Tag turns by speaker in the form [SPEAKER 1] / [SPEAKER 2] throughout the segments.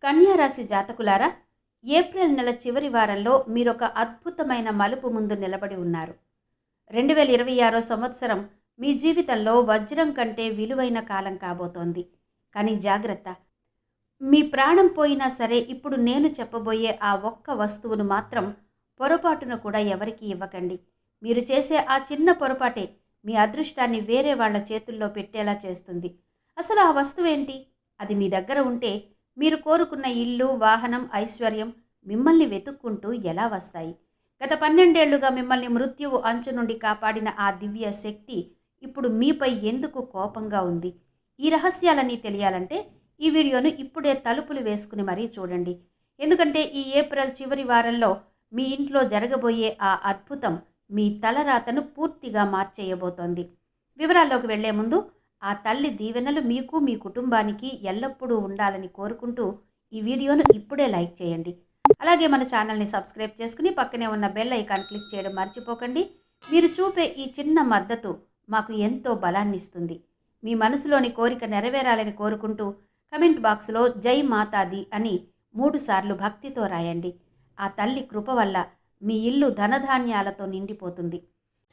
[SPEAKER 1] కన్యా రాశి జాతకులారా, ఏప్రిల్ నెల చివరి వారంలో మీరొక అద్భుతమైన మలుపు ముందు నిలబడి ఉన్నారు. 2026 సంవత్సరం మీ జీవితంలో వజ్రం కంటే విలువైన కాలం కాబోతోంది. కానీ జాగ్రత్త, మీ ప్రాణం పోయినా సరే ఇప్పుడు నేను చెప్పబోయే ఆ ఒక్క వస్తువును మాత్రం పొరపాటున కూడా ఎవరికీ ఇవ్వకండి. మీరు చేసే ఆ చిన్న పొరపాటే మీ అదృష్టాన్ని వేరే వాళ్ళ చేతుల్లో పెట్టేలా చేస్తుంది. అసలు ఆ వస్తువేంటి? అది మీ దగ్గర ఉంటే మీరు కోరుకున్న ఇల్లు, వాహనం, ఐశ్వర్యం మిమ్మల్ని వెతుక్కుంటూ ఎలా వస్తాయి? గత 12 ఏళ్లుగా మిమ్మల్ని మృత్యువు అంచు నుండి కాపాడిన ఆ దివ్య శక్తి ఇప్పుడు మీపై ఎందుకు కోపంగా ఉంది? ఈ రహస్యాలన్నీ తెలియాలంటే ఈ వీడియోను ఇప్పుడే తలుపులు వేసుకుని మరీ చూడండి. ఎందుకంటే ఈ ఏప్రిల్ చివరి వారంలో మీ ఇంట్లో జరగబోయే ఆ అద్భుతం మీ తలరాతను పూర్తిగా మార్చేయబోతోంది. వివరాల్లోకి వెళ్లే ముందు ఆ తల్లి దీవెనలు మీకు, మీ కుటుంబానికి ఎల్లప్పుడూ ఉండాలని కోరుకుంటూ ఈ వీడియోను ఇప్పుడే లైక్ చేయండి. అలాగే మన ఛానల్ని సబ్స్క్రైబ్ చేసుకుని పక్కనే ఉన్న బెల్ ఐకాన్ క్లిక్ చేయడం మర్చిపోకండి. మీరు చూపే ఈ చిన్న మద్దతు మాకు ఎంతో బలాన్ని ఇస్తుంది. మీ మనసులోని కోరిక నెరవేరాలని కోరుకుంటూ కమెంట్ బాక్స్లో జై మాతాది అని 3 సార్లు భక్తితో రాయండి. ఆ తల్లి కృప వల్ల మీ ఇల్లు ధనధాన్యాలతో నిండిపోతుంది.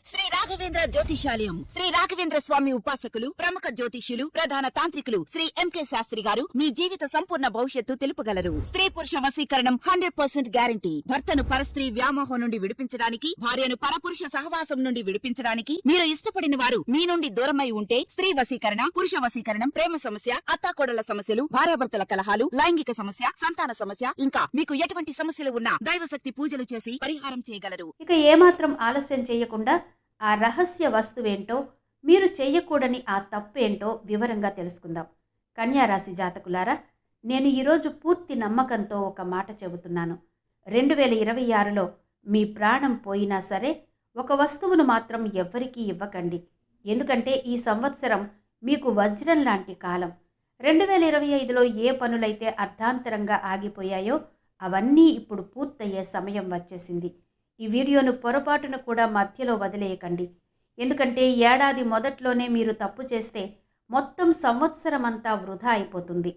[SPEAKER 2] శ్రీ రాఘవేంద్ర జ్యోతిషాలయం శ్రీ రాఘవేంద్ర స్వామి ఉపాసకులు, ప్రముఖ జ్యోతిష్యులు, ప్రధాన తాంత్రికులు శ్రీ ఎంకే శాస్త్రి గారు మీ జీవిత సంపూర్ణ భవిష్యత్తు తెలుపగలరు. స్త్రీ పురుష వశీకరణం 100% గ్యారంటీ. భర్తను పరస్త్రీ వ్యామోహం నుండి విడిపించడానికి, భార్యను పరపురుష సహవాసం నుండి విడిపించడానికి, మీరు ఇష్టపడిన వారు మీ నుండి దూరమై ఉంటే స్త్రీ వశీకరణ, పురుష వశీకరణం, ప్రేమ సమస్య, అత్తాకోడళ్ల సమస్యలు, భార్యాభర్తల కలహాలు, లైంగిక సమస్య, సంతాన సమస్య, ఇంకా మీకు ఎటువంటి సమస్యలు ఉన్నా దైవశక్తి పూజలు చేసి పరిహారం చేయగలరు.
[SPEAKER 1] ఇక ఏమాత్రం ఆలస్యం చేయకుండా ఆ రహస్య వస్తువేంటో, మీరు చేయకూడని ఆ తప్పేంటో వివరంగా తెలుసుకుందాం. కన్యా రాశి జాతకులారా, నేను ఈరోజు పూర్తి నమ్మకంతో ఒక మాట చెబుతున్నాను. 2026లో మీ ప్రాణం పోయినా సరే ఒక వస్తువును మాత్రం ఎవ్వరికీ ఇవ్వకండి. ఎందుకంటే ఈ సంవత్సరం మీకు వజ్రం లాంటి కాలం. 2025లో ఏ పనులైతే అర్ధాంతరంగా ఆగిపోయాయో అవన్నీ ఇప్పుడు పూర్తయ్యే సమయం వచ్చేసింది. ఈ వీడియోను పొరపాటును కూడా మధ్యలో వదిలేయకండి. ఎందుకంటే ఏడాది మొదట్లోనే మీరు తప్పు చేస్తే మొత్తం సంవత్సరం అంతా వృధా అయిపోతుంది.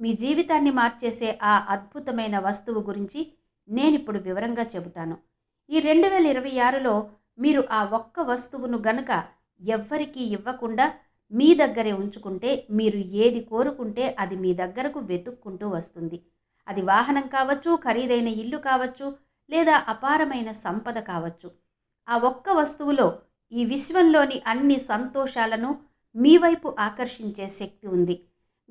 [SPEAKER 1] మీ జీవితాన్ని మార్చేసే ఆ అద్భుతమైన వస్తువు గురించి నేనిప్పుడు వివరంగా చెబుతాను. ఈ 2026లో మీరు ఆ ఒక్క వస్తువును గనుక ఎవ్వరికీ ఇవ్వకుండా మీ దగ్గరే ఉంచుకుంటే, మీరు ఏది కోరుకుంటే అది మీ దగ్గరకు వెతుక్కుంటూ వస్తుంది. అది వాహనం కావచ్చు, ఖరీదైన ఇల్లు కావచ్చు, లేదా అపారమైన సంపద కావచ్చు. ఆ ఒక్క వస్తువులో ఈ విశ్వంలోని అన్ని సంతోషాలను మీ వైపు ఆకర్షించే శక్తి ఉంది.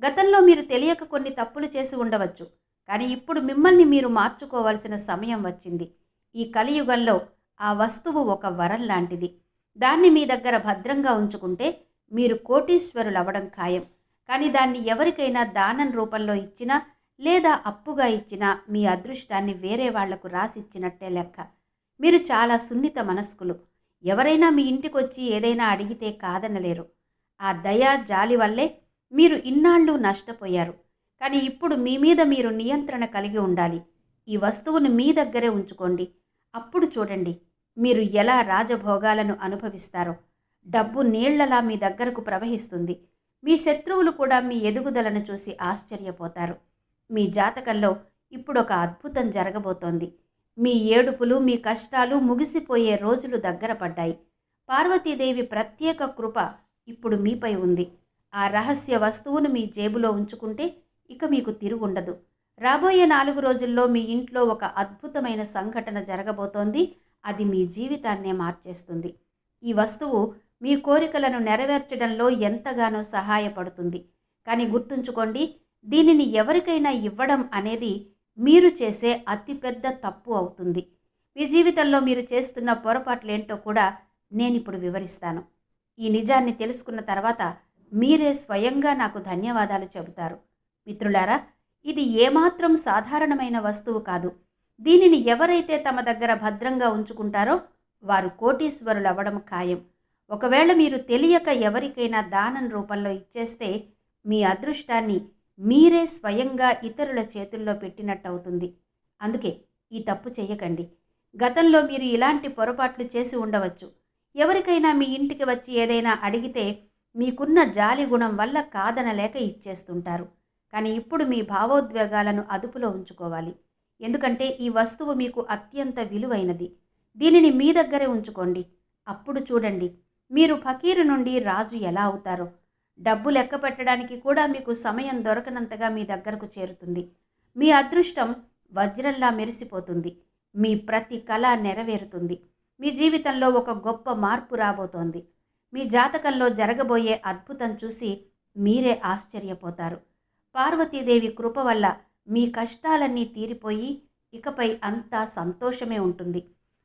[SPEAKER 1] గతంలో మీరు తెలియక కొన్ని తప్పులు చేసి ఉండవచ్చు, కానీ ఇప్పుడు మిమ్మల్ని మీరు మార్చుకోవాల్సిన సమయం వచ్చింది. ఈ కలియుగంలో ఆ వస్తువు ఒక వరం లాంటిది. దాన్ని మీ దగ్గర భద్రంగా ఉంచుకుంటే మీరు కోటీశ్వరులవ్వడం ఖాయం. కానీ దాన్ని ఎవరికైనా దానం రూపంలో ఇచ్చినా లేదా అప్పుగా ఇచ్చినా మీ అదృష్టాన్ని వేరే వాళ్లకు రాసిచ్చినట్టే లెక్క. మీరు చాలా సున్నిత మనస్కులు. ఎవరైనా మీ ఇంటికొచ్చి ఏదైనా అడిగితే కాదనలేరు. ఆ దయ, జాలి వల్లే మీరు ఇన్నాళ్ళు నష్టపోయారు. కానీ ఇప్పుడు మీ మీద మీరు నియంత్రణ కలిగి ఉండాలి. ఈ వస్తువును మీ దగ్గరే ఉంచుకోండి. అప్పుడు చూడండి మీరు ఎలా రాజభోగాలను అనుభవిస్తారో. డబ్బు నీళ్లలా మీ దగ్గరకు ప్రవహిస్తుంది. మీ శత్రువులు కూడా మీ ఎదుగుదలను చూసి ఆశ్చర్యపోతారు. మీ జాతకంలో ఇప్పుడొక అద్భుతం జరగబోతోంది. మీ ఏడుపులు, మీ కష్టాలు ముగిసిపోయే రోజులు దగ్గర పడ్డాయి. పార్వతీదేవి ప్రత్యేక కృప ఇప్పుడు మీపై ఉంది. ఆ రహస్య వస్తువును మీ జేబులో ఉంచుకుంటే ఇక మీకు తిరుగుండదు. రాబోయే 4 రోజుల్లో మీ ఇంట్లో ఒక అద్భుతమైన సంఘటన జరగబోతోంది. అది మీ జీవితాన్నే మార్చేస్తుంది. ఈ వస్తువు మీ కోరికలను నెరవేర్చడంలో ఎంతగానో సహాయపడుతుంది. కానీ గుర్తుంచుకోండి, దీనిని ఎవరికైనా ఇవ్వడం అనేది మీరు చేసే అతిపెద్ద తప్పు అవుతుంది. మీ జీవితంలో మీరు చేస్తున్న పొరపాట్లేంటో కూడా నేనిప్పుడు వివరిస్తాను. ఈ నిజాన్ని తెలుసుకున్న తర్వాత మీరే స్వయంగా నాకు ధన్యవాదాలు చెబుతారు. మిత్రులారా, ఇది ఏమాత్రం సాధారణమైన వస్తువు కాదు. దీనిని ఎవరైతే తమ దగ్గర భద్రంగా ఉంచుకుంటారో వారు కోటీశ్వరులవ్వడం ఖాయం. ఒకవేళ మీరు తెలియక ఎవరికైనా దానం రూపంలో ఇచ్చేస్తే మీ అదృష్టాన్ని మీరే స్వయంగా ఇతరుల చేతుల్లో పెట్టినట్టవుతుంది. అందుకే ఈ తప్పు చెయ్యకండి. గతంలో మీరు ఇలాంటి పొరపాట్లు చేసి ఉండవచ్చు. ఎవరికైనా మీ ఇంటికి వచ్చి ఏదైనా అడిగితే మీకున్న జాలి గుణం వల్ల కాదనలేక ఇచ్చేస్తుంటారు. కానీ ఇప్పుడు మీ భావోద్వేగాలను అదుపులో ఉంచుకోవాలి. ఎందుకంటే ఈ వస్తువు మీకు అత్యంత విలువైనది. దీనిని మీ దగ్గరే ఉంచుకోండి. అప్పుడు చూడండి, మీరు ఫకీరు నుండి రాజు ఎలా అవుతారో. డబ్బు లెక్క పెట్టడానికి కూడా మీకు సమయం దొరకనంతగా మీ దగ్గరకు చేరుతుంది. మీ అదృష్టం వజ్రంలా మెరిసిపోతుంది. మీ ప్రతి కళ నెరవేరుతుంది. మీ జీవితంలో ఒక గొప్ప మార్పు రాబోతోంది. మీ జాతకంలో జరగబోయే అద్భుతం చూసి మీరే ఆశ్చర్యపోతారు. పార్వతీదేవి కృప వల్ల మీ కష్టాలన్నీ తీరిపోయి ఇకపై అంతా సంతోషమే ఉంటుంది.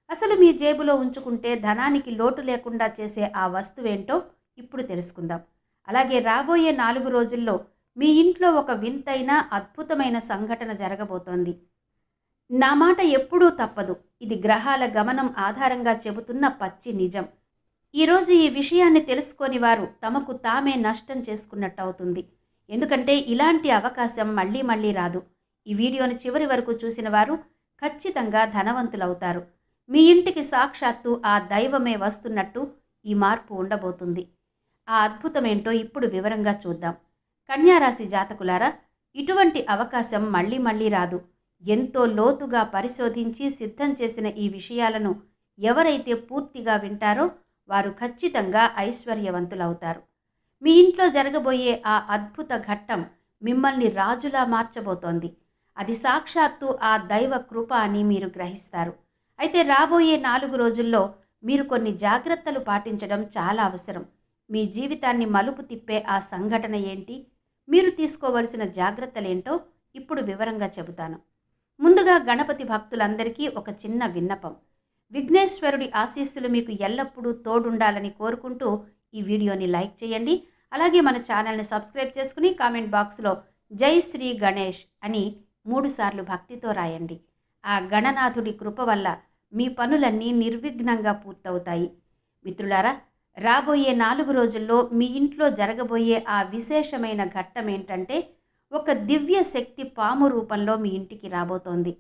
[SPEAKER 1] అసలు మీ జేబులో ఉంచుకుంటే ధనానికి లోటు లేకుండా చేసే ఆ వస్తువేంటో ఇప్పుడు తెలుసుకుందాం. అలాగే రాబోయే 4 రోజుల్లో మీ ఇంట్లో ఒక వింతైన అద్భుతమైన సంఘటన జరగబోతోంది. నా మాట ఎప్పుడూ తప్పదు. ఇది గ్రహాల గమనం ఆధారంగా చెబుతున్న పచ్చి నిజం. ఈరోజు ఈ విషయాన్ని తెలుసుకొని వారు తమకు తామే నష్టం చేసుకున్నట్టు అవుతుంది. ఎందుకంటే ఇలాంటి అవకాశం మళ్ళీ మళ్ళీ రాదు. ఈ వీడియోని చివరి వరకు చూసిన వారు ఖచ్చితంగా ధనవంతులవుతారు. మీ ఇంటికి సాక్షాత్తు ఆ దైవమే వస్తున్నట్టు ఈ మార్పు ఉండబోతుంది. ఆ అద్భుతమేంటో ఇప్పుడు వివరంగా చూద్దాం. కన్యారాశి జాతకులారా, ఇటువంటి అవకాశం మళ్ళీ మళ్ళీ రాదు. ఎంతో లోతుగా పరిశోధించి సిద్ధం చేసిన ఈ విషయాలను ఎవరైతే పూర్తిగా వింటారో వారు ఖచ్చితంగా ఐశ్వర్యవంతులవుతారు. మీ ఇంట్లో జరగబోయే ఆ అద్భుత ఘట్టం మిమ్మల్ని రాజులా మార్చబోతోంది. అది సాక్షాత్తు ఆ దైవ కృప అని మీరు గ్రహిస్తారు. అయితే రాబోయే 4 రోజుల్లో మీరు కొన్ని జాగ్రత్తలు పాటించడం చాలా అవసరం. మీ జీవితాన్ని మలుపు తిప్పే ఆ సంఘటన ఏంటి, మీరు తీసుకోవలసిన జాగ్రత్తలేంటో ఇప్పుడు వివరంగా చెబుతాను. ముందుగా గణపతి భక్తులందరికీ ఒక చిన్న విన్నపం. విఘ్నేశ్వరుడి ఆశీస్సులు మీకు ఎల్లప్పుడూ తోడుండాలని కోరుకుంటూ ఈ వీడియోని లైక్ చేయండి. అలాగే మన ఛానల్ని సబ్స్క్రైబ్ చేసుకుని కామెంట్ బాక్స్లో జై శ్రీ గణేష్ అని 3 సార్లు భక్తితో రాయండి. ఆ గణనాథుడి కృప వల్ల మీ పనులన్నీ నిర్విఘ్నంగా పూర్తవుతాయి. మిత్రులారా, రాబోయే 4 రోజుల్లో మీ ఇంట్లో జరగబోయే ఆ విశేషమైన ఘట్టం ఏంటంటే, ఒక దివ్య శక్తి పాము రూపంలో మీ ఇంటికి రాబోతోంది.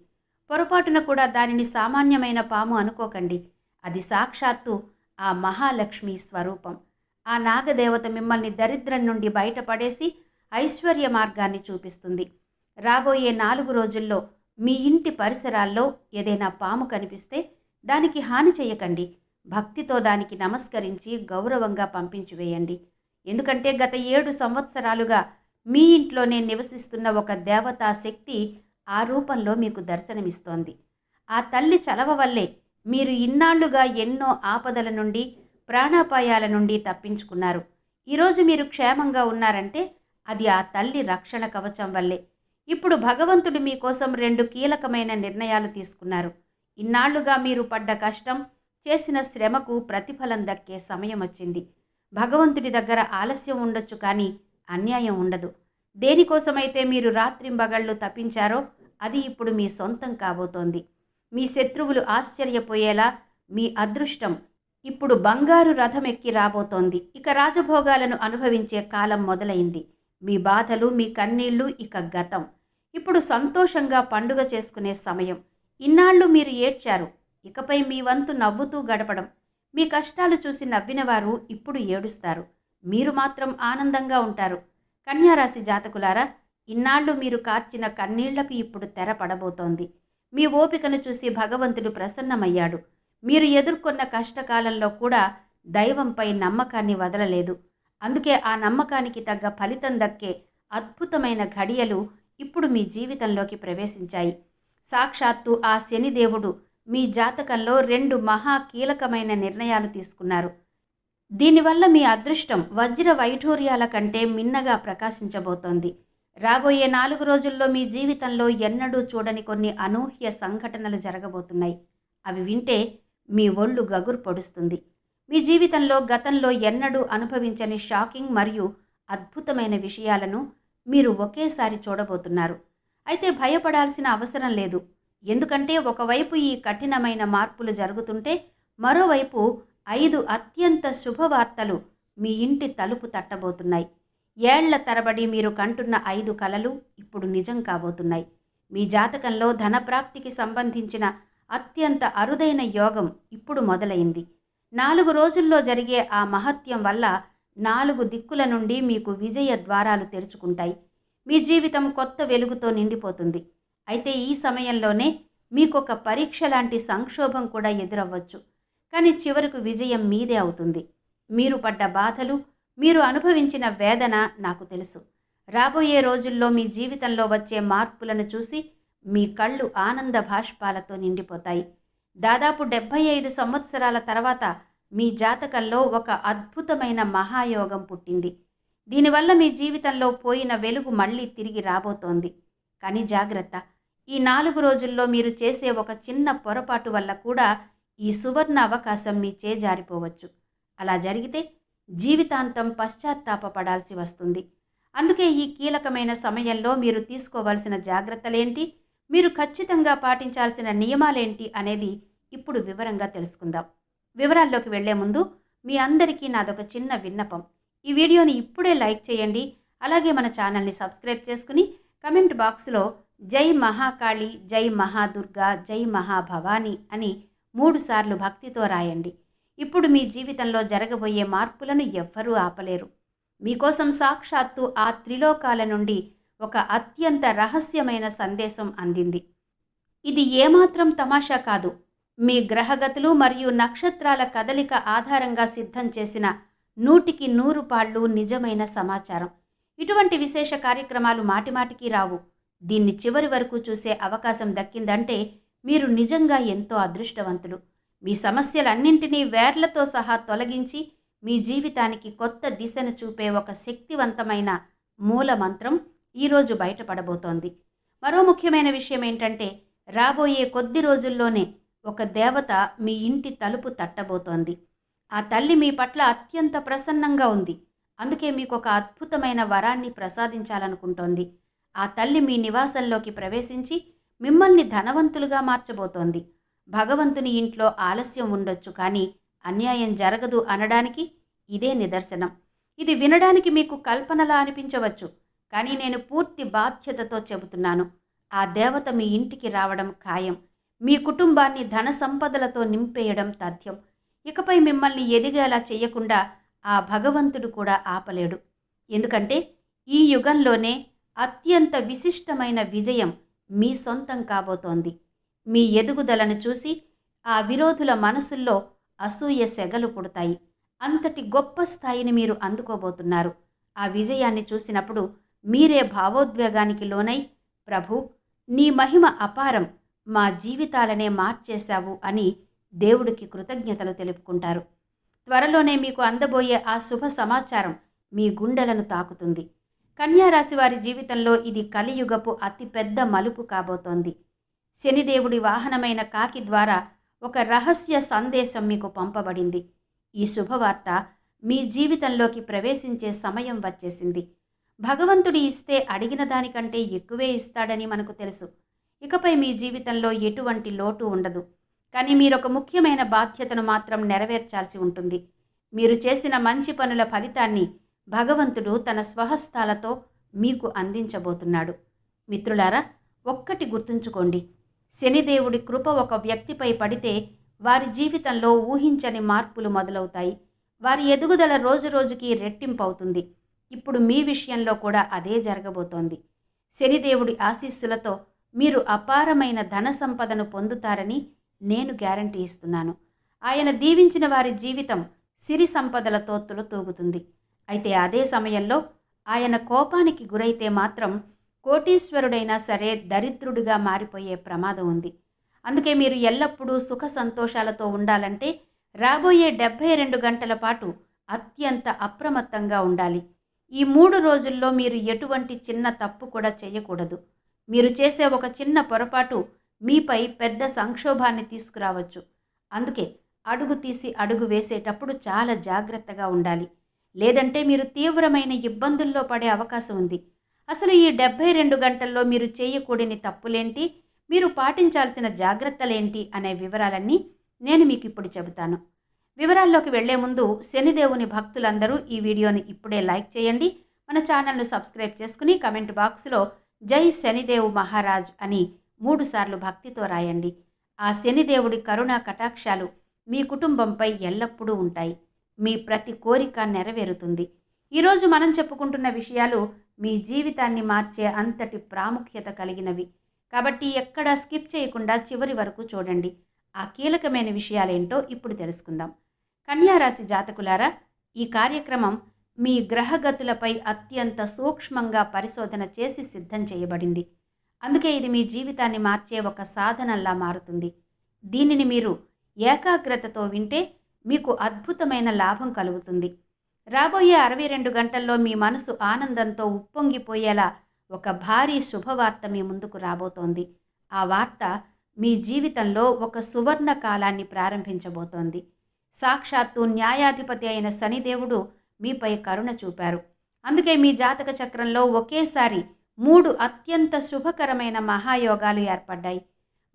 [SPEAKER 1] పొరపాటున కూడా దానిని సామాన్యమైన పాము అనుకోకండి. అది సాక్షాత్తు ఆ మహాలక్ష్మి స్వరూపం. ఆ నాగదేవత మిమ్మల్ని దరిద్రం నుండి బయటపడేసి ఐశ్వర్య మార్గాన్ని చూపిస్తుంది. రాబోయే 4 రోజుల్లో మీ ఇంటి పరిసరాల్లో ఏదైనా పాము కనిపిస్తే దానికి హాని చేయకండి. భక్తితో దానికి నమస్కరించి గౌరవంగా పంపించివేయండి. ఎందుకంటే గత 7 సంవత్సరాలుగా మీ ఇంట్లోనే నివసిస్తున్న ఒక దేవతా శక్తి ఆ రూపంలో మీకు దర్శనమిస్తోంది. ఆ తల్లి చలవ వల్లే మీరు ఇన్నాళ్లుగా ఎన్నో ఆపదల నుండి, ప్రాణాపాయాల నుండి తప్పించుకున్నారు. ఈరోజు మీరు క్షేమంగా ఉన్నారంటే అది ఆ తల్లి రక్షణ కవచం వల్లే. ఇప్పుడు భగవంతుడు మీకోసం 2 కీలకమైన నిర్ణయాలు తీసుకున్నారు. ఇన్నాళ్లుగా మీరు పడ్డ కష్టం, చేసిన శ్రమకు ప్రతిఫలం దక్కే సమయం వచ్చింది. భగవంతుడి దగ్గర ఆలస్యం ఉండొచ్చు, కానీ అన్యాయం ఉండదు. దేనికోసమైతే మీరు రాత్రింబగళ్ళు తప్పించారో అది ఇప్పుడు మీ సొంతం కాబోతోంది. మీ శత్రువులు ఆశ్చర్యపోయేలా మీ అదృష్టం ఇప్పుడు బంగారు రథం ఎక్కి రాబోతోంది. ఇక రాజభోగాలను అనుభవించే కాలం మొదలైంది. మీ బాధలు, మీ కన్నీళ్లు ఇక గతం. ఇప్పుడు సంతోషంగా పండుగ చేసుకునే సమయం. ఇన్నాళ్ళు మీరు ఏడ్చారు, ఇకపై మీ వంతు నవ్వుతూ గడపడం. మీ కష్టాలు చూసి నవ్వినవారు ఇప్పుడు ఏడుస్తారు. మీరు మాత్రం ఆనందంగా ఉంటారు. కన్యారాశి జాతకులారా, ఇన్నాళ్ళు మీరు కార్చిన కన్నీళ్లకు ఇప్పుడు తెర పడబోతోంది. మీ ఓపికను చూసి భగవంతుడు ప్రసన్నమయ్యాడు. మీరు ఎదుర్కొన్న కష్టకాలంలో కూడా దైవంపై నమ్మకాన్ని వదలలేదు. అందుకే ఆ నమ్మకానికి తగ్గ ఫలితం దక్కే అద్భుతమైన ఘడియలు ఇప్పుడు మీ జీవితంలోకి ప్రవేశించాయి. సాక్షాత్తు ఆ శనిదేవుడు మీ జాతకంలో 2 మహా కీలకమైన నిర్ణయాలు తీసుకున్నారు. దీనివల్ల మీ అదృష్టం వజ్ర వైఢూర్యాల కంటే మిన్నగా ప్రకాశించబోతోంది. రాబోయే 4 రోజుల్లో మీ జీవితంలో ఎన్నడూ చూడని కొన్ని అనూహ్య సంఘటనలు జరగబోతున్నాయి. అవి వింటే మీ ఒళ్ళు గగురు పొడుస్తుంది. మీ జీవితంలో గతంలో ఎన్నడూ అనుభవించని షాకింగ్ మరియు అద్భుతమైన విషయాలను మీరు ఒకేసారి చూడబోతున్నారు. అయితే భయపడాల్సిన అవసరం లేదు. ఎందుకంటే ఒకవైపు ఈ కఠినమైన మార్పులు జరుగుతుంటే మరోవైపు 5 అత్యంత శుభవార్తలు మీ ఇంటి తలుపు తట్టబోతున్నాయి. ఏళ్ల తరబడి మీరు కంటున్న 5 కలలు ఇప్పుడు నిజం కాబోతున్నాయి. మీ జాతకంలో ధనప్రాప్తికి సంబంధించిన అత్యంత అరుదైన యోగం ఇప్పుడు మొదలైంది. 4 రోజుల్లో జరిగే ఆ మహత్యం వల్ల 4 దిక్కుల నుండి మీకు విజయ ద్వారాలు తెరుచుకుంటాయి. మీ జీవితం కొత్త వెలుగుతో నిండిపోతుంది. అయితే ఈ సమయంలోనే మీకొక పరీక్ష లాంటి సంక్షోభం కూడా ఎదురవ్వచ్చు. కానీ చివరకు విజయం మీదే అవుతుంది. మీరు పడ్డ బాధలు, మీరు అనుభవించిన వేదన నాకు తెలుసు. రాబోయే రోజుల్లో మీ జీవితంలో వచ్చే మార్పులను చూసి మీ కళ్ళు ఆనంద భాష్పాలతో నిండిపోతాయి. దాదాపు 75 సంవత్సరాల తర్వాత మీ జాతకంలో ఒక అద్భుతమైన మహాయోగం పుట్టింది. దీనివల్ల మీ జీవితంలో పోయిన వెలుగు మళ్ళీ తిరిగి రాబోతోంది. కానీ జాగ్రత్త, ఈ 4 రోజుల్లో మీరు చేసే ఒక చిన్న పొరపాటు వల్ల కూడా ఈ సువర్ణ అవకాశం మీ చేజారిపోవచ్చు. అలా జరిగితే జీవితాంతం పశ్చాత్తాపపడాల్సి వస్తుంది. అందుకే ఈ కీలకమైన సమయంలో మీరు తీసుకోవాల్సిన జాగ్రత్తలేంటి, మీరు ఖచ్చితంగా పాటించాల్సిన నియమాలేంటి అనేది ఇప్పుడు వివరంగా తెలుసుకుందాం. వివరాల్లోకి వెళ్లే ముందు మీ అందరికీ నాదొక చిన్న విన్నపం. ఈ వీడియోని ఇప్పుడే లైక్ చేయండి. అలాగే మన ఛానల్ని సబ్స్క్రైబ్ చేసుకుని కమెంట్ బాక్స్లో జై మహాకాళి, జై మహాదుర్గా, జై మహాభవాని అని 3 సార్లు భక్తితో రాయండి. ఇప్పుడు మీ జీవితంలో జరగబోయే మార్పులను ఎవ్వరూ ఆపలేరు. మీకోసం సాక్షాత్తు ఆ త్రిలోకాల నుండి ఒక అత్యంత రహస్యమైన సందేశం అందింది. ఇది ఏమాత్రం తమాషా కాదు. మీ గ్రహగతులు మరియు నక్షత్రాల కదలిక ఆధారంగా సిద్ధం చేసిన 100కి 100 పాళ్ళు నిజమైన సమాచారం. ఇటువంటి విశేష కార్యక్రమాలు మాటిమాటికి రావు. దీన్ని చివరి వరకు చూసే అవకాశం దక్కిందంటే మీరు నిజంగా ఎంతో అదృష్టవంతులు. మీ సమస్యలన్నింటినీ వేర్లతో సహా తొలగించి మీ జీవితానికి కొత్త దిశను చూపే ఒక శక్తివంతమైన మూల మంత్రం ఈరోజు బయటపడబోతోంది. మరో ముఖ్యమైన విషయం ఏంటంటే రాబోయే కొద్ది రోజుల్లోనే ఒక దేవత మీ ఇంటి తలుపు తట్టబోతోంది. ఆ తల్లి మీ పట్ల అత్యంత ప్రసన్నంగా ఉంది. అందుకే మీకు ఒక అద్భుతమైన వరాన్ని ప్రసాదించాలనుకుంటోంది. ఆ తల్లి మీ నివాసంలోకి ప్రవేశించి మిమ్మల్ని ధనవంతులుగా మార్చబోతోంది. భగవంతుని ఇంట్లో ఆలస్యం ఉండొచ్చు, కానీ అన్యాయం జరగదు అనడానికి ఇదే నిదర్శనం. ఇది వినడానికి మీకు కల్పనలా అనిపించవచ్చు, కానీ నేను పూర్తి బాధ్యతతో చెబుతున్నాను. ఆ దేవత మీ ఇంటికి రావడం ఖాయం. మీ కుటుంబాన్ని ధన సంపదలతో నింపేయడం తథ్యం. ఇకపై మిమ్మల్ని ఎదిగేలా చేయకుండా ఆ భగవంతుడు కూడా ఆపలేడు. ఎందుకంటే ఈ యుగంలోనే అత్యంత విశిష్టమైన విజయం మీ సొంతం కాబోతోంది. మీ ఎదుగుదలను చూసి ఆ విరోధుల మనసుల్లో అసూయ సెగలు పుడతాయి. అంతటి గొప్ప స్థాయిని మీరు అందుకోబోతున్నారు. ఆ విజయాన్ని చూసినప్పుడు మీరే భావోద్వేగానికి లోనై, ప్రభు, నీ మహిమ అపారం, మా జీవితాలనే మార్చేశావు అని దేవుడికి కృతజ్ఞతలు తెలుపుకుంటారు. త్వరలోనే మీకు అందబోయే ఆ శుభ సమాచారం మీ గుండెలను తాకుతుంది. కన్యారాశి వారి జీవితంలో ఇది కలియుగపు అతిపెద్ద మలుపు కాబోతోంది. శనిదేవుడి వాహనమైన కాకి ద్వారా ఒక రహస్య సందేశం మీకు పంపబడింది. ఈ శుభవార్త మీ జీవితంలోకి ప్రవేశించే సమయం వచ్చేసింది. భగవంతుడి ఇస్తే అడిగిన దానికంటే ఎక్కువే ఇస్తాడని మనకు తెలుసు. ఇకపై మీ జీవితంలో ఎటువంటి లోటు ఉండదు. కానీ మీరొక ముఖ్యమైన బాధ్యతను మాత్రం నెరవేర్చాల్సి ఉంటుంది. మీరు చేసిన మంచి పనుల ఫలితాన్ని భగవంతుడు తన స్వహస్తాలతో మీకు అందించబోతున్నాడు. మిత్రులారా, ఒక్కటి గుర్తుంచుకోండి. శనిదేవుడి కృప ఒక వ్యక్తిపై పడితే వారి జీవితంలో ఊహించని మార్పులు మొదలవుతాయి. వారి ఎదుగుదల రోజురోజుకి రెట్టింపవుతుంది. ఇప్పుడు మీ విషయంలో కూడా అదే జరగబోతోంది. శనిదేవుడి ఆశీస్సులతో మీరు అపారమైన ధన సంపదను పొందుతారని నేను గ్యారంటీ ఇస్తున్నాను. ఆయన దీవించిన వారి జీవితం సిరి సంపదలతో తులతూగుతుంది. అయితే అదే సమయంలో ఆయన కోపానికి గురైతే మాత్రం కోటీశ్వరుడైనా సరే దరిద్రుడిగా మారిపోయే ప్రమాదం ఉంది. అందుకే మీరు ఎల్లప్పుడూ సుఖ సంతోషాలతో ఉండాలంటే రాబోయే 72 గంటల పాటు అత్యంత అప్రమత్తంగా ఉండాలి. ఈ 3 రోజుల్లో మీరు ఎటువంటి చిన్న తప్పు కూడా చేయకూడదు. మీరు చేసే ఒక చిన్న పొరపాటు మీపై పెద్ద సంక్షోభాన్ని తీసుకురావచ్చు. అందుకే అడుగు తీసి అడుగు వేసేటప్పుడు చాలా జాగ్రత్తగా ఉండాలి. లేదంటే మీరు తీవ్రమైన ఇబ్బందుల్లో పడే అవకాశం ఉంది. అసలు ఈ 72 గంటల్లో మీరు చేయకూడని తప్పులేంటి, మీరు పాటించాల్సిన జాగ్రత్తలేంటి అనే వివరాలన్నీ నేను మీకు ఇప్పుడు చెబుతాను. వివరాల్లోకి వెళ్లే ముందు శనిదేవుని భక్తులందరూ ఈ వీడియోని ఇప్పుడే లైక్ చేయండి. మన ఛానల్ను సబ్స్క్రైబ్ చేసుకుని కమెంట్ బాక్స్లో జై శనిదేవ్ మహారాజ్ అని 3 సార్లు భక్తితో రాయండి. ఆ శనిదేవుడి కరుణా కటాక్షాలు మీ కుటుంబంపై ఎల్లప్పుడూ ఉంటాయి. మీ ప్రతి కోరిక నెరవేరుతుంది. ఈరోజు మనం చెప్పుకుంటున్న విషయాలు మీ జీవితాన్ని మార్చే అంతటి ప్రాముఖ్యత కలిగినవి. కాబట్టి ఎక్కడా స్కిప్ చేయకుండా చివరి వరకు చూడండి. ఆ కీలకమైన విషయాలేంటో ఇప్పుడు తెలుసుకుందాం. కన్యా రాశి జాతకులారా, ఈ కార్యక్రమం మీ గ్రహగతులపై అత్యంత సూక్ష్మంగా పరిశోధన చేసి సిద్ధం చేయబడింది. అందుకే ఇది మీ జీవితాన్ని మార్చే ఒక సాధనంలా మారుతుంది. దీనిని మీరు ఏకాగ్రతతో వింటే మీకు అద్భుతమైన లాభం కలుగుతుంది. రాబోయే 62 గంటల్లో మీ మనసు ఆనందంతో ఉప్పొంగిపోయేలా ఒక భారీ శుభవార్త మీ ముందుకు రాబోతోంది. ఆ వార్త మీ జీవితంలో ఒక సువర్ణ కాలాన్ని ప్రారంభించబోతోంది. సాక్షాత్తు న్యాయాధిపతి అయిన శనిదేవుడు మీపై కరుణ చూపారు. అందుకే మీ జాతక చక్రంలో ఒకేసారి 3 అత్యంత శుభకరమైన మహాయోగాలు ఏర్పడ్డాయి.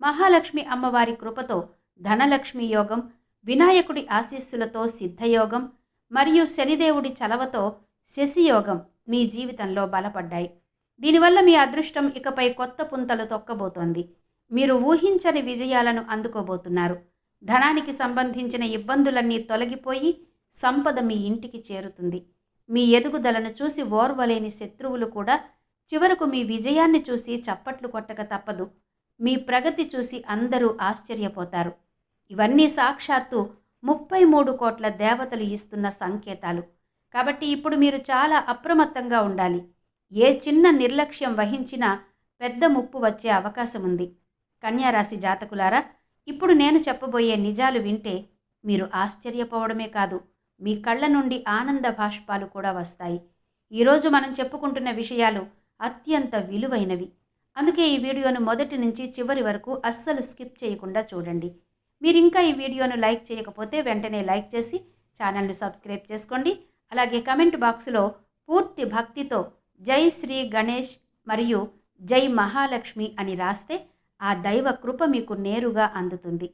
[SPEAKER 1] మహాలక్ష్మి అమ్మవారి కృపతో ధనలక్ష్మి యోగం, వినాయకుడి ఆశీస్సులతో సిద్ధయోగం మరియు శనిదేవుడి చలవతో శశియోగం మీ జీవితంలో బలపడ్డాయి. దీనివల్ల మీ అదృష్టం ఇకపై కొత్త పుంతలు తొక్కబోతోంది. మీరు ఊహించని విజయాలను అందుకోబోతున్నారు. ధనానికి సంబంధించిన ఇబ్బందులన్నీ తొలగిపోయి సంపద మీ ఇంటికి చేరుతుంది. మీ ఎదుగుదలను చూసి ఓర్వలేని శత్రువులు కూడా చివరకు మీ విజయాన్ని చూసి చప్పట్లు కొట్టక తప్పదు. మీ ప్రగతి చూసి అందరూ ఆశ్చర్యపోతారు. ఇవన్నీ సాక్షాత్తు 33 కోట్ల దేవతలు ఇస్తున్న సంకేతాలు. కాబట్టి ఇప్పుడు మీరు చాలా అప్రమత్తంగా ఉండాలి. ఏ చిన్న నిర్లక్ష్యం వహించినా పెద్ద ముప్పు వచ్చే అవకాశం ఉంది. కన్యారాశి జాతకులారా, ఇప్పుడు నేను చెప్పబోయే నిజాలు వింటే మీరు ఆశ్చర్యపోవడమే కాదు, మీ కళ్ళ నుండి ఆనంద బాష్పాలు కూడా వస్తాయి. ఈరోజు మనం చెప్పుకుంటున్న విషయాలు అత్యంత విలువైనవి. అందుకే ఈ వీడియోను మొదటి నుంచి చివరి వరకు అస్సలు స్కిప్ చేయకుండా చూడండి. మీరు ఇంకా ఈ వీడియోను లైక్ చేయకపోతే వెంటనే లైక్ చేసి ఛానల్ను సబ్స్క్రైబ్ చేసుకోండి. అలాగే కమెంట్ బాక్స్లో పూర్తి భక్తితో జై శ్రీ గణేష్ మరియు జై మహాలక్ష్మి అని రాస్తే ఆ దైవ కృప మీకు నేరుగా అందుతుంది.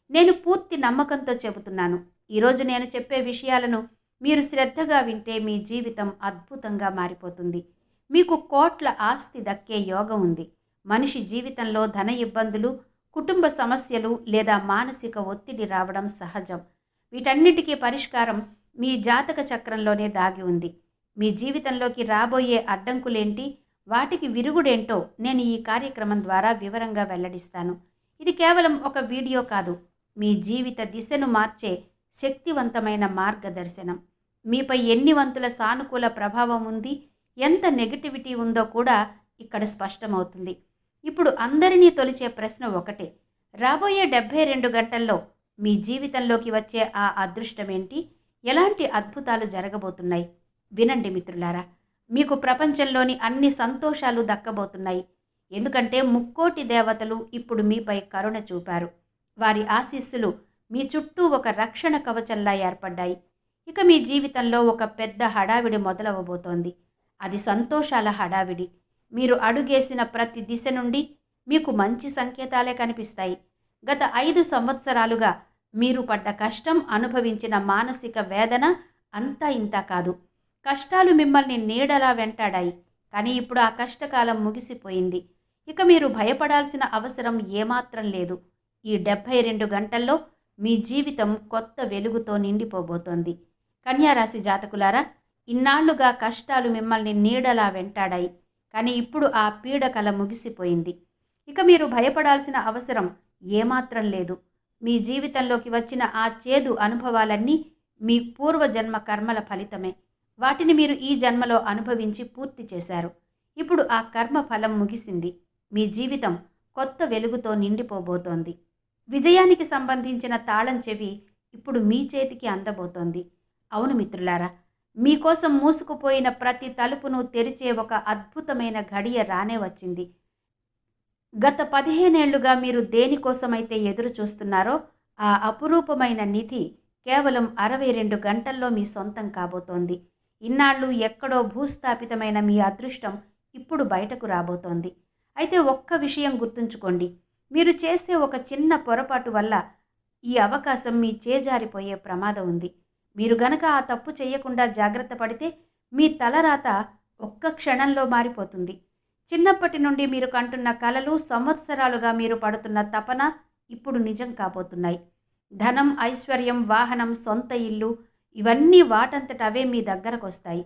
[SPEAKER 1] నేను పూర్తి నమ్మకంతో చెబుతున్నాను. ఈరోజు నేను చెప్పే విషయాలను మీరు శ్రద్ధగా వింటే మీ జీవితం అద్భుతంగా మారిపోతుంది. మీకు కోట్ల ఆస్తి దక్కే యోగం ఉంది. మనిషి జీవితంలో ధన ఇబ్బందులు, కుటుంబ సమస్యలు లేదా మానసిక ఒత్తిడి రావడం సహజం. వీటన్నిటికీ పరిష్కారం మీ జాతక చక్రంలోనే దాగి ఉంది. మీ జీవితంలోకి రాబోయే అడ్డంకులేంటి, వాటికి విరుగుడేంటో నేను ఈ కార్యక్రమం ద్వారా వివరంగా వెల్లడిస్తాను. ఇది కేవలం ఒక వీడియో కాదు, మీ జీవిత దిశను మార్చే శక్తివంతమైన మార్గదర్శనం. మీపై ఎన్ని వంతుల సానుకూల ప్రభావం ఉంది, ఎంత నెగటివిటీ ఉందో కూడా ఇక్కడ స్పష్టమవుతుంది. ఇప్పుడు అందరినీ తొలిచే ప్రశ్న ఒకటే: రాబోయే 72 గంటల్లో మీ జీవితంలోకి వచ్చే ఆ అదృష్టమేంటి? ఎలాంటి అద్భుతాలు జరగబోతున్నాయి? వినండి మిత్రులారా, మీకు ప్రపంచంలోని అన్ని సంతోషాలు దక్కబోతున్నాయి. ఎందుకంటే 3,000,000 దేవతలు ఇప్పుడు మీపై కరుణ చూపారు. వారి ఆశీస్సులు మీ చుట్టూ ఒక రక్షణ కవచంలా ఏర్పడ్డాయి. ఇక మీ జీవితంలో ఒక పెద్ద హడావిడి మొదలవబోతోంది. అది సంతోషాల హడావిడి. మీరు అడుగేసిన ప్రతి దిశ నుండి మీకు మంచి సంకేతాలే కనిపిస్తాయి. గత 5 సంవత్సరాలుగా మీరు పడ్డ కష్టం, అనుభవించిన మానసిక వేదన అంతా ఇంతా కాదు. కష్టాలు మిమ్మల్ని నీడలా వెంటాడాయి. కానీ ఇప్పుడు ఆ కష్టకాలం ముగిసిపోయింది. ఇక మీరు భయపడాల్సిన అవసరం ఏమాత్రం లేదు. ఈ 72 గంటల్లో మీ జీవితం కొత్త వెలుగుతో నిండిపోబోతోంది. కన్యారాశి జాతకులారా, ఇన్నాళ్లుగా కష్టాలు మిమ్మల్ని నీడలా వెంటాడాయి. కానీ ఇప్పుడు ఆ పీడకల ముగిసిపోయింది. ఇక మీరు భయపడాల్సిన అవసరం ఏమాత్రం లేదు. మీ జీవితంలోకి వచ్చిన ఆ చేదు అనుభవాలన్నీ మీ పూర్వజన్మ కర్మల ఫలితమే. వాటిని మీరు ఈ జన్మలో అనుభవించి పూర్తి చేశారు. ఇప్పుడు ఆ కర్మ ఫలం ముగిసింది. మీ జీవితం కొత్త వెలుగుతో నిండిపోబోతోంది. విజయానికి సంబంధించిన తాళం చెవి ఇప్పుడు మీ చేతికి అందబోతోంది. అవును మిత్రులారా, మీకోసం మూసుకుపోయిన ప్రతి తలుపును తెరిచే ఒక అద్భుతమైన ఘడియ రానే వచ్చింది. గత 15 ఏళ్లుగా మీరు దేనికోసమైతే ఎదురు చూస్తున్నారో ఆ అపురూపమైన నిధి కేవలం 62 గంటల్లో మీ సొంతం కాబోతోంది. ఇన్నాళ్ళు ఎక్కడో భూస్థాపితమైన మీ అదృష్టం ఇప్పుడు బయటకు రాబోతోంది. అయితే ఒక్క విషయం గుర్తుంచుకోండి, మీరు చేసే ఒక చిన్న పొరపాటు వల్ల ఈ అవకాశం మీ చేజారిపోయే ప్రమాదం ఉంది. మీరు గనక ఆ తప్పు చేయకుండా జాగ్రత్త పడితే మీ తలరాత ఒక్క క్షణంలో మారిపోతుంది. చిన్నప్పటి నుండి మీరు కంటున్న కలలు, సంవత్సరాలుగా మీరు పడుతున్న తపన ఇప్పుడు నిజం కాబోతున్నాయి. ధనం, ఐశ్వర్యం, వాహనం, సొంత ఇల్లు ఇవన్నీ వాటంతట అవే మీ దగ్గరకు వస్తాయి.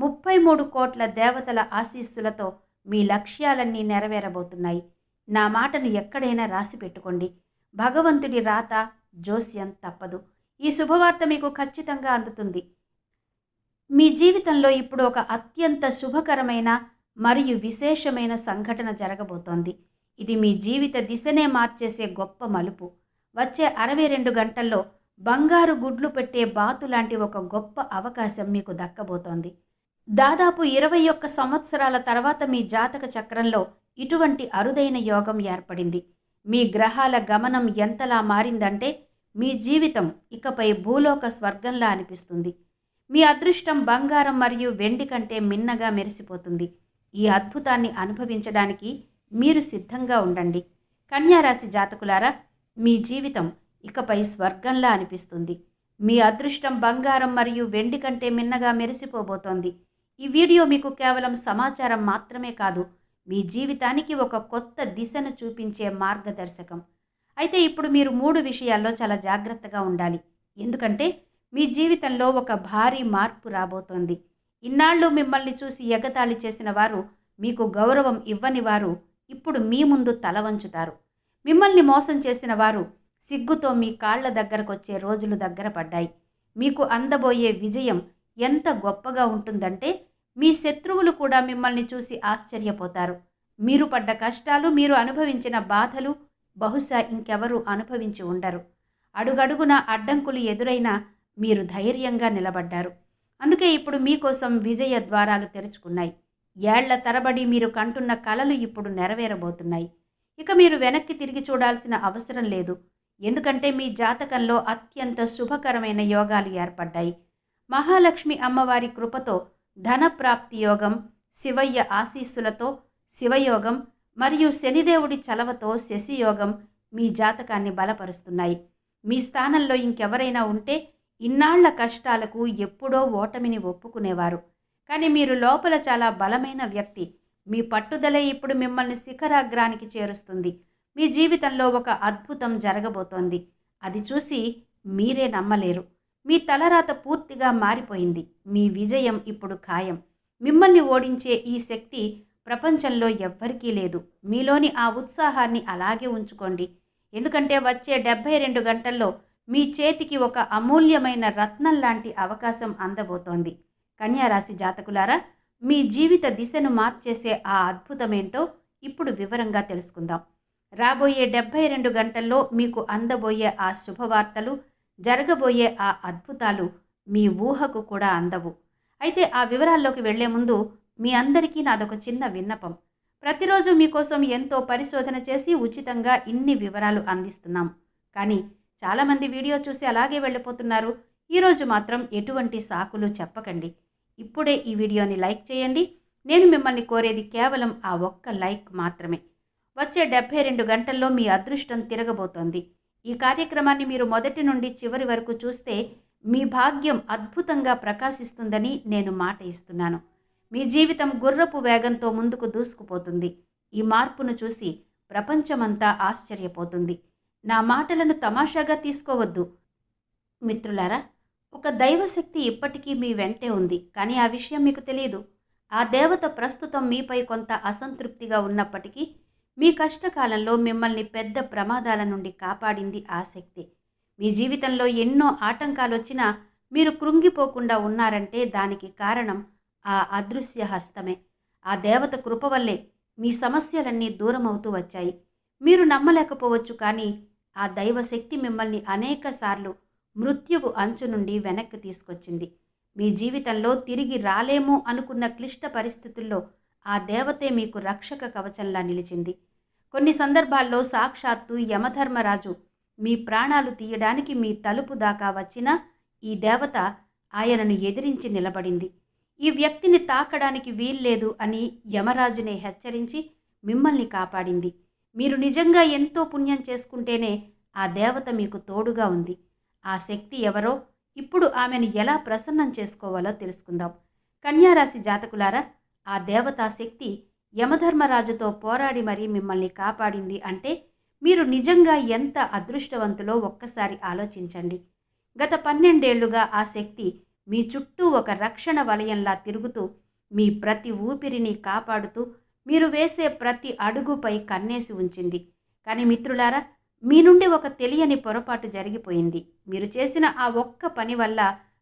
[SPEAKER 1] 33 కోట్ల దేవతల ఆశీస్సులతో మీ లక్ష్యాలన్నీ నెరవేరబోతున్నాయి. నా మాటను ఎక్కడైనా రాసి పెట్టుకోండి. భగవంతుడి రాత, జోస్యం తప్పదు. ఈ శుభవార్త మీకు ఖచ్చితంగా అందుతుంది. మీ జీవితంలో ఇప్పుడు ఒక అత్యంత శుభకరమైన మరియు విశేషమైన సంఘటన జరగబోతోంది. ఇది మీ జీవిత దిశనే మార్చేసే గొప్ప మలుపు. వచ్చే 62 గంటల్లో బంగారు గుడ్లు పెట్టే బాతు లాంటి ఒక గొప్ప అవకాశం మీకు దక్కబోతోంది. దాదాపు 21 సంవత్సరాల తర్వాత మీ జాతక చక్రంలో ఇటువంటి అరుదైన యోగం ఏర్పడింది. మీ గ్రహాల గమనం ఎంతలా మారిందంటే మీ జీవితం ఇకపై భూలోక స్వర్గంలా అనిపిస్తుంది. మీ అదృష్టం బంగారం మరియు వెండి కంటే మిన్నగా మెరిసిపోతుంది. ఈ అద్భుతాన్ని అనుభవించడానికి మీరు సిద్ధంగా ఉండండి. కన్యారాశి జాతకులారా, మీ జీవితం ఇకపై స్వర్గంలా అనిపిస్తుంది. మీ అదృష్టం బంగారం మరియు వెండి కంటే మిన్నగా మెరిసిపోబోతోంది. ఈ వీడియో మీకు కేవలం సమాచారం మాత్రమే కాదు, మీ జీవితానికి ఒక కొత్త దిశను చూపించే మార్గదర్శకం. అయితే ఇప్పుడు మీరు 3 విషయాల్లో చాలా జాగ్రత్తగా ఉండాలి. ఎందుకంటే మీ జీవితంలో ఒక భారీ మార్పు రాబోతోంది. ఇన్నాళ్ళు మిమ్మల్ని చూసి ఎగతాళి చేసిన వారు, మీకు గౌరవం ఇవ్వని వారు ఇప్పుడు మీ ముందు తల వంచుతారు. మిమ్మల్ని మోసం చేసిన వారు సిగ్గుతో మీ కాళ్ల దగ్గరకొచ్చే రోజులు దగ్గర పడ్డాయి. మీకు అందబోయే విజయం ఎంత గొప్పగా ఉంటుందంటే మీ శత్రువులు కూడా మిమ్మల్ని చూసి ఆశ్చర్యపోతారు. మీరు పడ్డ కష్టాలు, మీరు అనుభవించిన బాధలు బహుశా ఇంకెవరూ అనుభవించి ఉండరు. అడుగడుగున అడ్డంకులు ఎదురైనా మీరు ధైర్యంగా నిలబడ్డారు. అందుకే ఇప్పుడు మీకోసం విజయ ద్వారాలు తెరుచుకున్నాయి. ఏళ్ల తరబడి మీరు కంటున్న కలలు ఇప్పుడు నెరవేరబోతున్నాయి. ఇక మీరు వెనక్కి తిరిగి చూడాల్సిన అవసరం లేదు. ఎందుకంటే మీ జాతకంలో అత్యంత శుభకరమైన యోగాలు ఏర్పడ్డాయి. మహాలక్ష్మి అమ్మవారి కృపతో ధనప్రాప్తి యోగం, శివయ్య ఆశీస్సులతో శివయోగం మరియు శనిదేవుడి చలవతో శశియోగం మీ జాతకాన్ని బలపరుస్తున్నాయి. మీ స్థానంలో ఇంకెవరైనా ఉంటే ఇన్నాళ్ల కష్టాలకు ఎప్పుడో ఓటమిని ఒప్పుకునేవారు. కానీ మీరు లోపల చాలా బలమైన వ్యక్తి. మీ పట్టుదలే ఇప్పుడు మిమ్మల్ని శిఖరాగ్రానికి చేరుస్తుంది. మీ జీవితంలో ఒక అద్భుతం జరగబోతోంది. అది చూసి మీరే నమ్మలేరు. మీ తలరాత పూర్తిగా మారిపోయింది. మీ విజయం ఇప్పుడు ఖాయం. మిమ్మల్ని ఓడించే ఈ శక్తి ప్రపంచంలో ఎవ్వరికీ లేదు. మీలోని ఆ ఉత్సాహాన్ని అలాగే ఉంచుకోండి. ఎందుకంటే వచ్చే 72 గంటల్లో మీ చేతికి ఒక అమూల్యమైన రత్నం లాంటి అవకాశం అందబోతోంది. కన్యారాశి జాతకులారా, మీ జీవిత దిశను మార్చేసే ఆ అద్భుతమేంటో ఇప్పుడు వివరంగా తెలుసుకుందాం. రాబోయే 72 గంటల్లో మీకు అందబోయే ఆ శుభవార్తలు, జరగబోయే ఆ అద్భుతాలు మీ ఊహకు కూడా అందవు. అయితే ఆ వివరాల్లోకి వెళ్లే ముందు మీ అందరికీ నాదొక చిన్న విన్నపం. ప్రతిరోజు మీకోసం ఎంతో పరిశోధన చేసి ఉచితంగా ఇన్ని వివరాలు అందిస్తున్నాం. కానీ చాలామంది వీడియో చూసి అలాగే వెళ్ళిపోతున్నారు. ఈరోజు మాత్రం ఎటువంటి సాకులు చెప్పకండి. ఇప్పుడే ఈ వీడియోని లైక్ చేయండి. నేను మిమ్మల్ని కోరేది కేవలం ఆ ఒక్క లైక్ మాత్రమే. వచ్చే 72 గంటల్లో మీ అదృష్టం తిరగబోతోంది. ఈ కార్యక్రమాన్ని మీరు మొదటి నుండి చివరి వరకు చూస్తే మీ భాగ్యం అద్భుతంగా ప్రకాశిస్తుందని నేను మాట ఇస్తున్నాను. మీ జీవితం గుర్రపు వేగంతో ముందుకు దూసుకుపోతుంది. ఈ మార్పును చూసి ప్రపంచమంతా ఆశ్చర్యపోతుంది. నా మాటలను తమాషాగా తీసుకోవద్దు. మిత్రులారా, ఒక దైవశక్తి ఇప్పటికీ మీ వెంటే ఉంది. కానీ ఆ విషయం మీకు తెలియదు. ఆ దేవత ప్రస్తుతం మీపై కొంత అసంతృప్తిగా ఉన్నప్పటికీ మీ కష్టకాలంలో మిమ్మల్ని పెద్ద ప్రమాదాల నుండి కాపాడింది ఆ శక్తి. మీ జీవితంలో ఎన్నో ఆటంకాలు వచ్చినా మీరు కృంగిపోకుండా ఉన్నారంటే దానికి కారణం ఆ అదృశ్య హస్తమే. ఆ దేవత కృప వల్లే మీ సమస్యలన్నీ దూరమవుతూ వచ్చాయి. మీరు నమ్మలేకపోవచ్చు, కానీ ఆ దైవశక్తి మిమ్మల్ని అనేకసార్లు మృత్యువు అంచు నుండి వెనక్కి తీసుకొచ్చింది. మీ జీవితంలో తిరిగి రాలేము అనుకున్న క్లిష్ట పరిస్థితుల్లో ఆ దేవతే మీకు రక్షక కవచంలా నిలిచింది. కొన్ని సందర్భాల్లో సాక్షాత్తు యమధర్మరాజు మీ ప్రాణాలు తీయడానికి మీ తలుపు దాకా వచ్చినా ఈ దేవత ఆయనను ఎదిరించి నిలబడింది. ఈ వ్యక్తిని తాకడానికి వీల్లేదు అని యమరాజునే హెచ్చరించి మిమ్మల్ని కాపాడింది. మీరు నిజంగా ఎంతో పుణ్యం చేసుకుంటేనే ఆ దేవత మీకు తోడుగా ఉంది. ఆ శక్తి ఎవరో, ఇప్పుడు ఆమెను ఎలా ప్రసన్నం చేసుకోవాలో తెలుసుకుందాం. కన్యారాశి జాతకులారా, ఆ దేవతా శక్తి యమధర్మరాజుతో పోరాడి మరీ మిమ్మల్ని కాపాడింది అంటే మీరు నిజంగా ఎంత అదృష్టవంతులో ఒక్కసారి ఆలోచించండి. గత 12 ఏళ్లుగా ఆ శక్తి మీ చుట్టూ ఒక రక్షణ వలయంలా తిరుగుతూ మీ ప్రతి ఊపిరిని కాపాడుతూ మీరు వేసే ప్రతి అడుగుపై కన్నేసి ఉంచింది. కానీ మిత్రులారా, మీ నుండి ఒక తెలియని పొరపాటు జరిగిపోయింది. మీరు చేసిన ఆ ఒక్క పని వల్ల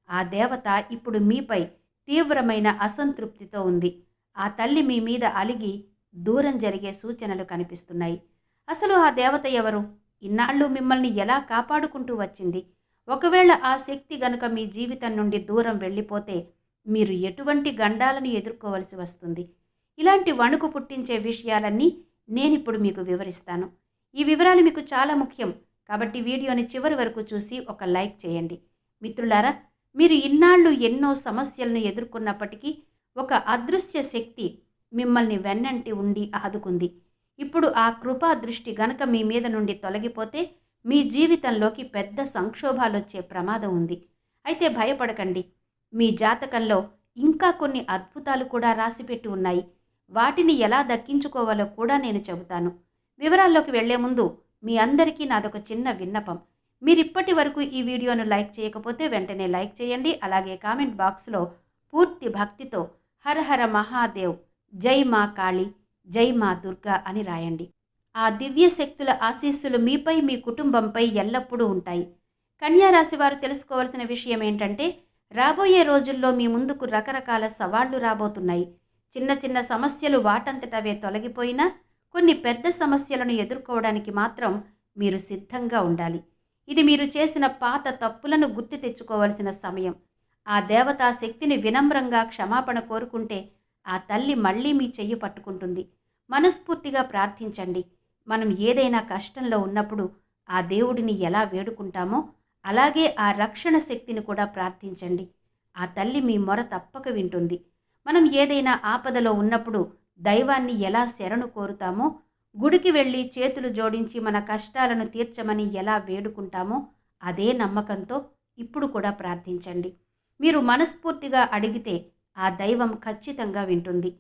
[SPEAKER 1] ఆ దేవత ఇప్పుడు మీపై తీవ్రమైన అసంతృప్తితో ఉంది. ఆ తల్లి మీ మీద అలిగి దూరం జరిగే సూచనలు కనిపిస్తున్నాయి. అసలు ఆ దేవత ఎవరు? ఇన్నాళ్ళు మిమ్మల్ని ఎలా కాపాడుకుంటూ వచ్చింది? ఒకవేళ ఆ శక్తి గనుక మీ జీవితం నుండి దూరం వెళ్ళిపోతే మీరు ఎటువంటి గండాలను ఎదుర్కోవలసి వస్తుంది? ఇలాంటి వణుకు పుట్టించే విషయాలన్నీ నేనిప్పుడు మీకు వివరిస్తాను. ఈ వివరాలు మీకు చాలా ముఖ్యం కాబట్టి వీడియోని చివరి వరకు చూసి ఒక లైక్ చేయండి. మిత్రులారా, మీరు ఇన్నాళ్ళు ఎన్నో సమస్యలను ఎదుర్కొన్నప్పటికీ ఒక అదృశ్య శక్తి మిమ్మల్ని వెన్నంటి ఉండి ఆదుకుంది. ఇప్పుడు ఆ కృపా దృష్టి గనక మీ మీద నుండి తొలగిపోతే మీ జీవితంలోకి పెద్ద సంక్షోభాలొచ్చే ప్రమాదం ఉంది. అయితే భయపడకండి. మీ జాతకంలో ఇంకా కొన్ని అద్భుతాలు కూడా రాసిపెట్టి ఉన్నాయి. వాటిని ఎలా దక్కించుకోవాలో కూడా నేను చెబుతాను. వివరాల్లోకి వెళ్లే ముందు మీ అందరికీ నాదొక చిన్న విన్నపం. మీరిప్పటి వరకు ఈ వీడియోను లైక్ చేయకపోతే వెంటనే లైక్ చేయండి. అలాగే కామెంట్ బాక్స్లో పూర్తి భక్తితో హర హర మహాదేవ్, జై మా కాళీ, జై మా దుర్గా అని రాయండి. ఆ దివ్య శక్తుల ఆశీస్సులు మీపై, మీ కుటుంబంపై ఎల్లప్పుడూ ఉంటాయి. కన్యా రాశి వారు తెలుసుకోవాల్సిన విషయం ఏంటంటే, రాబోయే రోజుల్లో మీ ముందుకు రకరకాల సవాళ్లు రాబోతున్నాయి. చిన్న చిన్న సమస్యలు వాటంతటవే తొలగిపోయినా కొన్ని పెద్ద సమస్యలను ఎదుర్కోవడానికి మాత్రం మీరు సిద్ధంగా ఉండాలి. ఇది మీరు చేసిన పాత తప్పులను గుర్తు తెచ్చుకోవాల్సిన సమయం. ఆ దేవతా శక్తిని వినమ్రంగా క్షమాపణ కోరుకుంటే ఆ తల్లి మళ్ళీ మీ చెయ్యి పట్టుకుంటుంది. మనస్ఫూర్తిగా ప్రార్థించండి. మనం ఏదైనా కష్టంలో ఉన్నప్పుడు ఆ దేవుడిని ఎలా వేడుకుంటామో అలాగే ఆ రక్షణ శక్తిని కూడా ప్రార్థించండి. ఆ తల్లి మీ మొర తప్పక వింటుంది. మనం ఏదైనా ఆపదలో ఉన్నప్పుడు దైవాన్ని ఎలా శరణు కోరుతామో, గుడికి వెళ్ళి చేతులు జోడించి మన కష్టాలను తీర్చమని ఎలా వేడుకుంటామో అదే నమ్మకంతో ఇప్పుడు కూడా ప్రార్థించండి. మీరు మనస్ఫూర్తిగా అడిగితే ఆ దైవం ఖచ్చితంగా వింటుంది.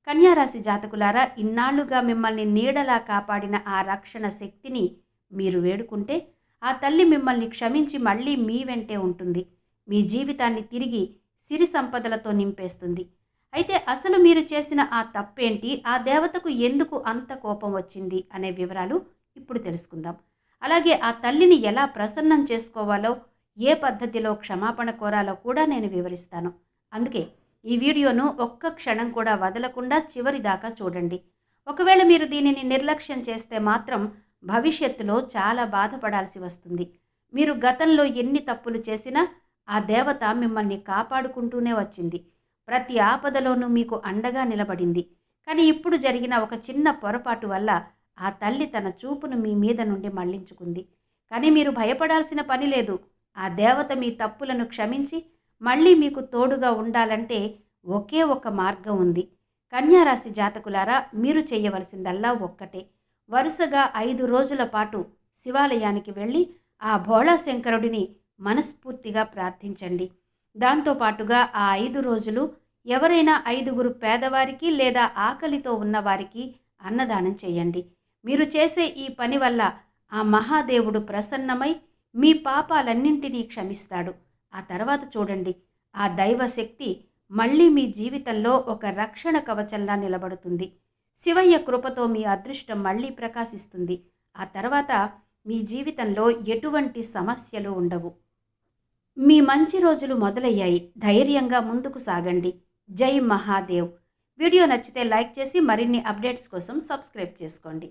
[SPEAKER 1] కన్యారాశి జాతకులారా, ఇన్నాళ్లుగా మిమ్మల్ని నీడలా కాపాడిన ఆ రక్షణ శక్తిని మీరు వేడుకుంటే ఆ తల్లి మిమ్మల్ని క్షమించి మళ్ళీ మీ వెంటే ఉంటుంది. మీ జీవితాన్ని తిరిగి సిరి సంపదలతో నింపేస్తుంది. అయితే అసలు మీరు చేసిన ఆ తప్పేంటి, ఆ దేవతకు ఎందుకు అంత కోపం వచ్చింది అనే వివరాలు ఇప్పుడు తెలుసుకుందాం. అలాగే ఆ తల్లిని ఎలా ప్రసన్నం చేసుకోవాలో, ఏ పద్ధతిలో క్షమాపణ కోరాలో కూడా నేను వివరిస్తాను. అందుకే ఈ వీడియోను ఒక్క క్షణం కూడా వదలకుండా చివరి దాకా చూడండి. ఒకవేళ మీరు దీనిని నిర్లక్ష్యం చేస్తే మాత్రం భవిష్యత్తులో చాలా బాధపడాల్సి వస్తుంది. మీరు గతంలో ఎన్ని తప్పులు చేసినా ఆ దేవత మిమ్మల్ని కాపాడుకుంటూనే వచ్చింది. ప్రతి ఆపదలోనూ మీకు అండగా నిలబడింది. కానీ ఇప్పుడు జరిగిన ఒక చిన్న పొరపాటు వల్ల ఆ తల్లి తన చూపును మీ మీద నుండి మళ్లించుకుంది. కానీ మీరు భయపడాల్సిన పని లేదు. ఆ దేవత మీ తప్పులను క్షమించి మళ్ళీ మీకు తోడుగా ఉండాలంటే ఒకే ఒక మార్గం ఉంది. కన్యారాశి జాతకులారా, మీరు చేయవలసిందల్లా ఒక్కటే. వరుసగా 5 రోజుల పాటు శివాలయానికి వెళ్ళి ఆ భోళాశంకరుడిని మనస్ఫూర్తిగా ప్రార్థించండి. దాంతోపాటుగా ఆ 5 రోజులు ఎవరైనా 5గురు పేదవారికి లేదా ఆకలితో ఉన్నవారికి అన్నదానం చేయండి. మీరు చేసే ఈ పని వల్ల ఆ మహాదేవుడు ప్రసన్నమై మీ పాపాలన్నింటినీ క్షమిస్తాడు. ఆ తర్వాత చూడండి, ఆ దైవశక్తి మళ్ళీ మీ జీవితంలో ఒక రక్షణ కవచంలా నిలబడుతుంది. శివయ్య కృపతో మీ అదృష్టం మళ్ళీ ప్రకాశిస్తుంది. ఆ తర్వాత మీ జీవితంలో ఎటువంటి సమస్యలు ఉండవు. మీ మంచి రోజులు మొదలయ్యాయి. ధైర్యంగా ముందుకు సాగండి. జై మహాదేవ్. వీడియో నచ్చితే లైక్ చేసి మరిన్ని అప్డేట్స్ కోసం సబ్స్క్రైబ్ చేసుకోండి.